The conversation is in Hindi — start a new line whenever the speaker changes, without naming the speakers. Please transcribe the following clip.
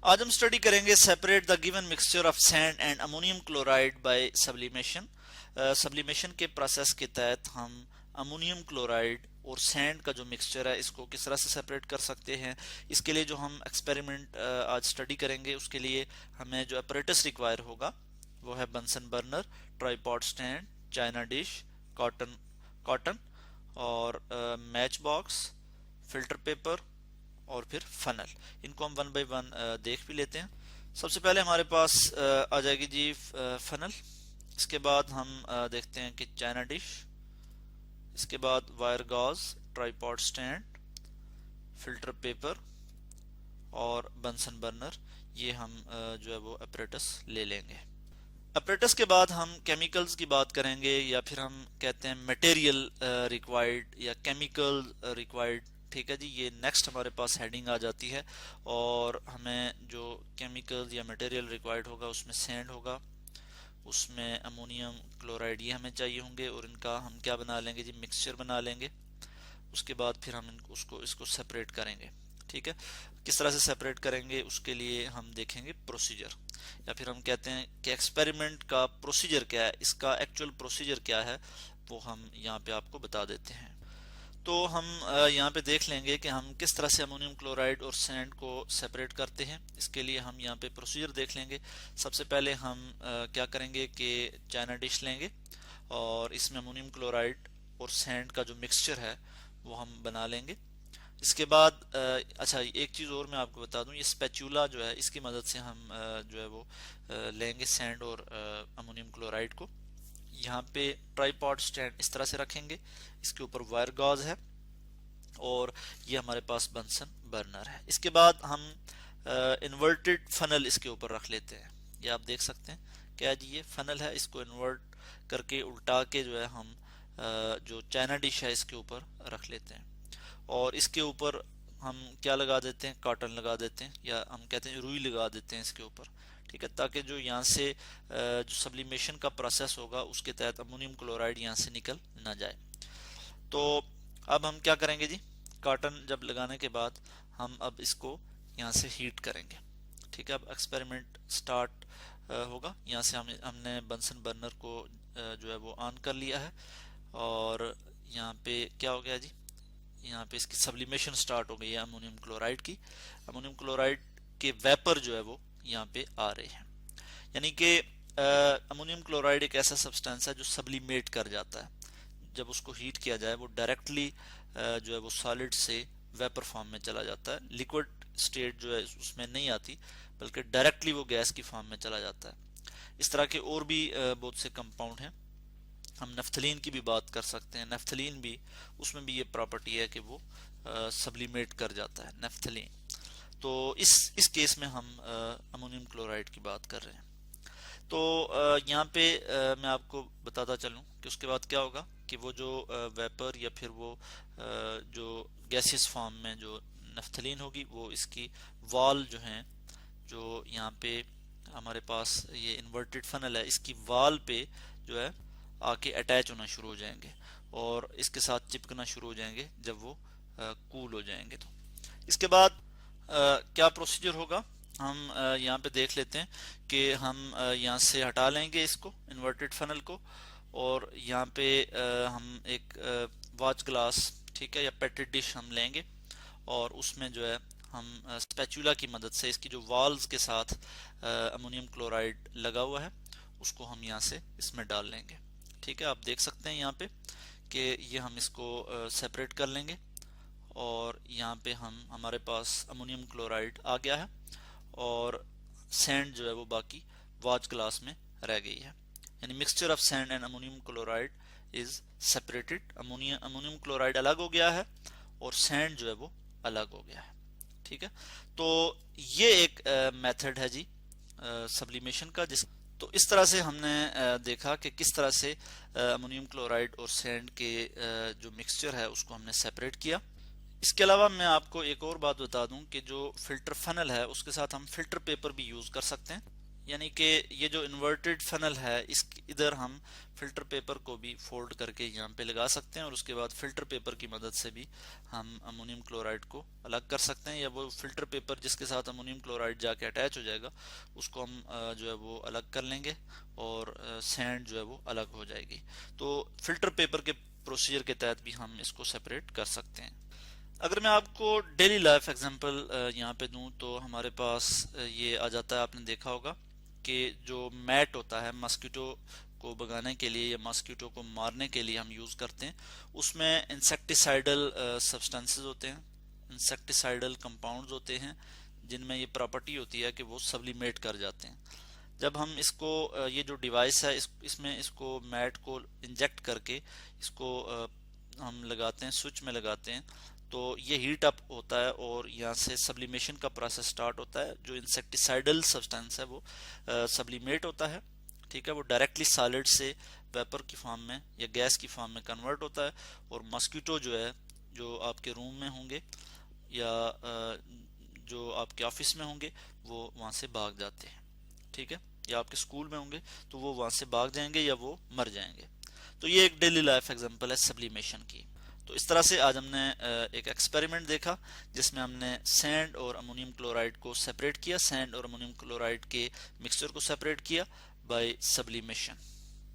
आज हम स्टडी करेंगे separate the given mixture of sand and ammonium chloride by sublimation. Sublimation के प्रोसेस के तहत हम अमोनियम क्लोराइड और सैंड का जो मिक्सचर है इसको किस तरह से सेपरेट कर सकते हैं। इसके लिए जो हम एक्सपेरिमेंट आज स्टडी करेंगे उसके लिए हमें जो अपरेटस रिक्वायर होगा वो है Bunsen burner, tripod stand, China dish, cotton cotton और मैच बॉक्स, फिल्टर पेपर और फिर फनल। इनको हम वन बाय वन देख भी लेते हैं। सबसे पहले हमारे पास आ जाएगी जी फनल। इसके बाद हम देखते हैं कि चाइना डिश, इसके बाद wire gauze, tripod stand, filter paper और बंसन बर्नर। ये हम जो है वो अपरेटस ले लेंगे। अपरेटस के बाद हम केमिकल्स की बात करेंगे या फिर हम कहते हैं मटेरियल रिक्वायर्ड या केमिकल रिक्वायर्ड। ठीक है जी, ये नेक्स्ट हमारे पास हेडिंग आ जाती है और हमें जो केमिकल या मटेरियल रिक्वायर्ड होगा उसमें सैंड होगा, उसमें अमोनियम क्लोराइड ये हमें चाहिए होंगे और इनका हम क्या बना लेंगे जी, मिक्सचर बना लेंगे। उसके बाद फिर हम इसको सेपरेट करेंगे। ठीक है, किस तरह से सेपरेट करेंगे उसके लिए हम देखेंगे प्रोसीजर, या फिर हम कहते हैं कि एक्सपेरिमेंट का प्रोसीजर क्या है, इसका एक्चुअल प्रोसीजर क्या है वो हम यहाँ पे आपको बता देते हैं। तो हम यहाँ पे देख लेंगे कि हम किस तरह से अमोनियम क्लोराइड और सैंड को सेपरेट करते हैं। इसके लिए हम यहाँ पे प्रोसीजर देख लेंगे। सबसे पहले हम क्या करेंगे कि चाइना डिश लेंगे और इसमें अमोनियम क्लोराइड और सैंड का जो मिक्सचर है वो हम बना लेंगे। इसके बाद अच्छा, एक चीज़ और मैं आपको बता दूं, ये स्पैचुला जो है इसकी मदद से हम जो है वो लेंगे सैंड और अमोनियम क्लोराइड को। यहाँ पे ट्राइपॉड स्टैंड इस तरह से रखेंगे, इसके ऊपर वायर गॉज है और ये हमारे पास बंसन बर्नर है। इसके बाद हम इन्वर्टेड फनल इसके ऊपर रख लेते हैं। ये आप देख सकते हैं क्या जी, ये फनल है, इसको इन्वर्ट करके उल्टा के जो है हम जो चाइना डिश है इसके ऊपर रख लेते हैं और इसके ऊपर हम क्या लगा देते हैं, कॉटन लगा देते हैं या हम कहते हैं रुई लगा देते हैं इसके ऊपर। ठीक है, ताकि जो यहाँ से जो सब्लिमेशन का प्रोसेस होगा उसके तहत अमोनियम क्लोराइड यहाँ से निकल ना जाए। तो अब हम क्या करेंगे जी, कॉटन जब लगाने के बाद हम अब इसको यहाँ से हीट करेंगे। ठीक है, अब एक्सपेरिमेंट स्टार्ट होगा। यहाँ से हमने बंसन बर्नर को जो है वो ऑन कर लिया है और यहाँ पे क्या हो गया जी, यहाँ पे इसकी सब्लिमेशन स्टार्ट हो गई है अमोनियम क्लोराइड की। अमोनियम क्लोराइड के वेपर जो है वो यहाँ पे आ रहे हैं, यानी कि अमोनियम क्लोराइड एक ऐसा सब्सटेंस है जो सब्लिमेट कर जाता है। जब उसको हीट किया जाए वो डायरेक्टली जो है वो सॉलिड से वेपर फॉर्म में चला जाता है। लिक्विड स्टेट जो है उसमें नहीं आती, बल्कि डायरेक्टली वो गैस की फॉर्म में चला जाता है। इस तरह के और भी बहुत से कंपाउंड हैं। हम नेफ्थलीन की भी बात कर सकते हैं। नेफ्थलीन भी, उसमें भी ये प्रॉपर्टी है कि वो सब्लिमेट कर जाता है, नेफ्थलीन। तो इस केस में हम अमोनियम क्लोराइड की बात कर रहे हैं। तो यहाँ पे मैं आपको बताता चलूँ कि उसके बाद क्या होगा कि वो जो वेपर या फिर वो जो गैसियस फॉर्म में जो नेफ्थलीन होगी वो इसकी वॉल जो हैं, जो यहाँ पे हमारे पास ये इन्वर्टेड फनल है, इसकी वॉल पे जो है आके अटैच होना शुरू हो जाएंगे और इसके साथ चिपकना शुरू हो जाएंगे जब वो कूल हो जाएंगे। तो इसके बाद क्या प्रोसीजर होगा हम यहाँ पे देख लेते हैं कि हम यहाँ से हटा लेंगे इसको, इन्वर्टेड फनल को, और यहाँ पे हम एक वॉच ग्लास, ठीक है, या पेटेड डिश हम लेंगे और उसमें जो है हम स्पैचुला की मदद से इसकी जो वॉल्स के साथ अमोनियम क्लोराइड लगा हुआ है उसको हम यहाँ से इसमें डाल लेंगे। ठीक है, आप देख सकते हैं यहाँ पे कि ये हम इसको सेपरेट कर लेंगे और यहाँ पे हमारे पास अमोनियम क्लोराइड आ गया है और सैंड जो है वो बाकी वॉच ग्लास में रह गई है। यानी mixture of sand and ammonium chloride is separated. Ammonium chloride अलग हो गया है और सैंड जो है वो अलग हो गया है। ठीक है, तो ये एक मेथड है जी सब्लिमेशन का। तो इस तरह से हमने देखा कि किस तरह से अमोनियम क्लोराइड और सैंड के जो मिक्सचर है उसको हमने सेपरेट किया। इसके अलावा मैं आपको एक और बात बता दूं कि जो फिल्टर फनल है उसके साथ हम फिल्टर पेपर भी यूज़ कर सकते हैं। यानी कि ये जो इन्वर्टेड फनल है इस इधर हम फिल्टर पेपर को भी फोल्ड करके यहाँ पे लगा सकते हैं और उसके बाद फिल्टर पेपर की मदद से भी हम अमोनियम क्लोराइड को अलग कर सकते हैं, या वो फिल्टर पेपर जिसके साथ अमोनियम क्लोराइड जाके अटैच हो जाएगा उसको हम जो है वो अलग कर लेंगे और सैंड जो है वो अलग हो जाएगी। तो फिल्टर पेपर के प्रोसीजर के तहत भी हम इसको सेपरेट कर सकते हैं। अगर मैं आपको डेली लाइफ एग्जांपल यहाँ पे दूं तो हमारे पास ये आ जाता है, आपने देखा होगा कि जो मैट होता है मस्कीटो को भगाने के लिए या मस्कीटो को मारने के लिए हम यूज़ करते हैं, उसमें इंसेक्टिसाइडल सब्सटेंसेस होते हैं, इंसेक्टिसाइडल कंपाउंड्स होते हैं जिनमें ये प्रॉपर्टी होती है कि वो सब्लिमेट कर जाते हैं। जब हम इसको ये जो डिवाइस है इसमें इसको मैट को इंजेक्ट करके इसको हम लगाते हैं, स्विच में लगाते हैं, तो ये हीट अप होता है और यहाँ से सब्लिमेशन का प्रोसेस स्टार्ट होता है। जो इंसेक्टिसाइडल सब्सटेंस है वो सब्लिमेट होता है, ठीक है, वो डायरेक्टली सॉलिड से वेपर की फॉर्म में या गैस की फॉर्म में कन्वर्ट होता है और मस्कीटो जो है जो आपके रूम में होंगे या जो आपके ऑफिस में होंगे वो वहाँ से भाग जाते हैं, ठीक है, या आपके स्कूल में होंगे तो वो वहाँ से भाग जाएंगे या वो मर जाएंगे। तो ये एक डेली लाइफ एग्जांपल है सब्लिमेशन की। तो इस तरह से आज हमने एक एक्सपेरिमेंट देखा जिसमें हमने सैंड और अमोनियम क्लोराइड को सेपरेट किया, सैंड और अमोनियम क्लोराइड के मिक्सचर को सेपरेट किया बाय सब्लिमेशन।